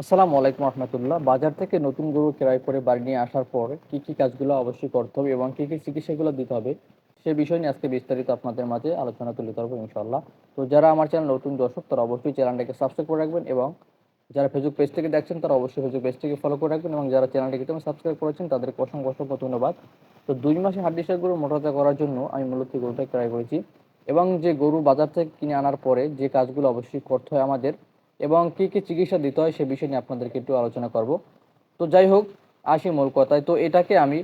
আসসালামু আলাইকুম রহমতুল্লাহ। বাজার থেকে নতুন গরু ক্রয় করে বাড়ি নিয়ে আসার পর কি কি কাজগুলো অবশ্যই করতে হবে এবং কি কি চিকিৎসাগুলো দিতে হবে সে বিষয় নিয়ে আজকে বিস্তারিত আপনাদের মাঝে আলোচনা তুলে ধরবো ইনশাল্লাহ। তো যারা আমার চ্যানেল নতুন দর্শক তারা অবশ্যই চ্যানেলটাকে সাবস্ক্রাইব করে রাখবেন এবং যারা ফেসবুক পেজ থেকে দেখছেন তারা অবশ্যই ফেসবুক পেজটিকে ফলো করে রাখবেন এবং যারা চ্যানেলটিকে তেমন সাবস্ক্রাইব করেছেন তাদেরকে অসংখ্য অসংখ্য ধন্যবাদ। তো 2 মাসে হাড্ডিসার গরু মোটাতাজা করার জন্য আমি মূলত গরুটা ক্রয় করেছি এবং যে গরু বাজার থেকে কিনে আনার পরে যে কাজগুলো অবশ্যই করতে হয় আমাদের এবং কী কী চিকিৎসা দিতে হয় সে বিষয় নিয়ে আপনাদেরকে একটু আলোচনা করব। তো যাই হোক, আসি মূল কথায়। তো এটাকে আমি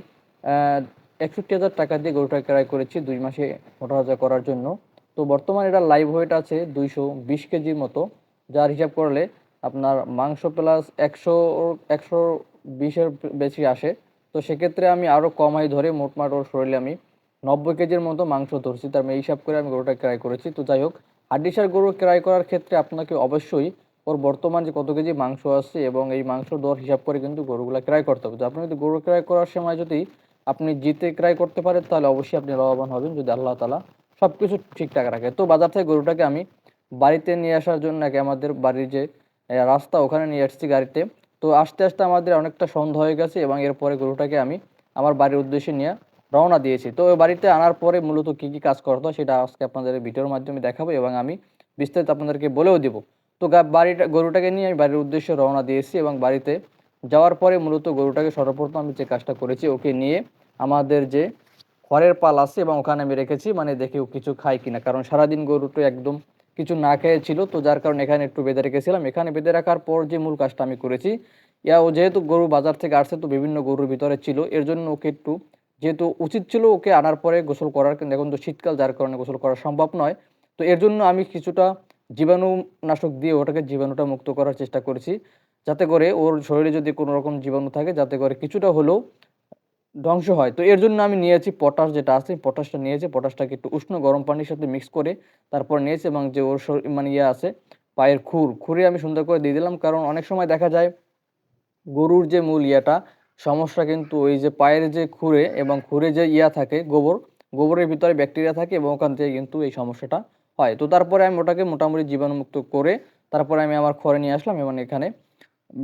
61,000 টাকা দিয়ে গরুটা ক্রয় করেছি 2 মাসে মোটাতাজা করার জন্য। তো বর্তমানে এটা লাইভ ওয়েট আছে 220 কেজির মতো, যার হিসাব করলে আপনার মাংস প্লাস 120-এর বেশি আসে। তো সেক্ষেত্রে আমি আরও কমাই ধরে মোটমাট ওর শরীরে আমি 90 কেজির মতো মাংস ধরছি, তার মানে এই হিসাব করে আমি গরুটা ক্রয় করেছি। তো যাই হোক, হাড্ডিসার গরু ক্রয় করার ক্ষেত্রে আপনাকে অবশ্যই ওর বর্তমান যে কত কেজি মাংস আসছে এবং এই মাংস দর হিসাব করে কিন্তু গরুগুলা ক্রয় করতে হবে। তো আপনি যদি গরু ক্রয় করার সময় যদি আপনি জিতে ক্রয় করতে পারেন তাহলে অবশ্যই আপনি লাভবান হবেন, যদি আল্লাহ তাআলা সব কিছু ঠিকঠাক রাখে। তো বাজার থেকে গরুটাকে আমি বাড়িতে নিয়ে আসার জন্য আগে আমাদের বাড়ির যে রাস্তা ওখানে নিয়ে আসছি গাড়িতে। তো আস্তে আস্তে আমাদের অনেকটা সন্ধ্যা হয়ে গেছে এবং এরপরে গরুটাকে আমি আমার বাড়ির উদ্দেশ্যে নিয়ে রওনা দিয়েছি। তো ওই বাড়িতে আনার পরে মূলত কী কী কাজ করতে হয় সেটা আজকে আপনাদের এই ভিডিওর মাধ্যমে দেখাবো এবং আমি বিস্তারিত আপনাদেরকে বলেও দেবো। তো গরুটাকে নিয়ে আমি বাড়ির উদ্দেশ্যে রওনা দিয়েছি এবং বাড়িতে যাওয়ার পরে মূলত গরুটাকে সর্বপ্রথম আমি যে কাজটা করেছি, ওকে নিয়ে আমাদের যে খড়ের পাল আছে এবং ওখানে আমি রেখেছি, মানে দেখি ও কিছু খায় কিনা, কারণ সারাদিন গরুটা একদম কিছু না খেয়ে ছিল। তো যার কারণে এখানে একটু বেঁধে রেখেছিলাম। এখানে বেঁধে রাখার পর যে মূল কাজটা আমি করেছি, ও যেহেতু গরু বাজার থেকে আসছে তো বিভিন্ন গরুর ভিতরে ছিল, এর জন্য ওকে একটু যেহেতু উচিত ছিল ওকে আনার পরে গোসল করার, কিন্তু এখন তো শীতকাল যার কারণে গোসল করা সম্ভব নয়। তো এর জন্য আমি কিছুটা জীবাণুনাশক দিয়ে ওটাকে জীবাণুটা মুক্ত করার চেষ্টা করেছি, যাতে করে ওর শরীরে যদি কোনো রকম জীবাণু থাকে যাতে করে কিছুটা হলেও ধ্বংস হয়। তো এর জন্য আমি নিয়েছি পটাশ, যেটা আছে পটাশটা নিয়েছি, পটাশটাকে একটু উষ্ণ গরম পানির সাথে মিক্স করে তারপর নিয়েছি এবং যে ওর মানে আছে পায়ের খুরে আমি সুন্দর করে দিয়ে দিলাম, কারণ অনেক সময় দেখা যায় গরুর যে মূল সমস্যা কিন্তু ওই যে পায়ের যে খুরে এবং খুরে যে থাকে গোবরের ভিতরে ব্যাকটেরিয়া থাকে এবং ওখান থেকে কিন্তু এই সমস্যাটা হয়। তো তারপরে আমি ওটাকে মোটামুটি জীবাণুমুক্ত করে তারপরে আমি আমার ঘরে নিয়ে আসলাম এবং এখানে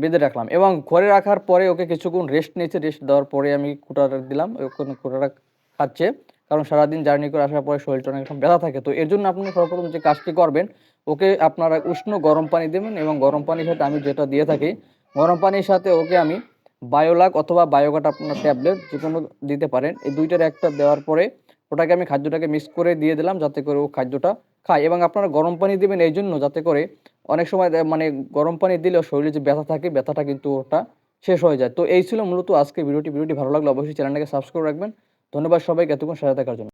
বেঁধে রাখলাম এবং ঘরে রাখার পরে ওকে কিছুক্ষণ রেস্ট নিয়েছে। রেস্ট দেওয়ার পরে আমি কুটাটা দিলাম, ওখানে কুটাটা খাচ্ছে, কারণ সারাদিন জার্নি করে আসার পরে শরীরটা অনেক সময় ব্যথা থাকে। তো এর জন্য আপনি সর্বপ্রথম যে কাজটি করবেন, ওকে আপনারা উষ্ণ গরম পানি দেবেন এবং গরম পানির সাথে আমি যেটা দিয়ে থাকি, গরম পানির সাথে ওকে আমি বায়োলাক অথবা বায়োগাট আপনার ট্যাবলেট যে কোনো দিতে পারেন, এই দুইটার একটা দেওয়ার পরে ওটাকে আমি খাদ্যটাকে মিক্স করে দিয়ে দিলাম যাতে করে ও খাদ্যটা খায়। এবং আপনারা গরম পানি দিবেন এই জন্য যাতে করে অনেক সময় মানে গরম পানি দিলেও শরীরে যে ব্যথা থাকে ব্যথাটা কিন্তু ওটা শেষ হয়ে যায়। তো এই ছিল মূলত আজকে ভিডিওটি ভালো লাগলে অবশ্যই চ্যানেলটাকে সাবস্ক্রাইব রাখবেন। ধন্যবাদ সবাইকে এতক্ষণ সাথে থাকার জন্য।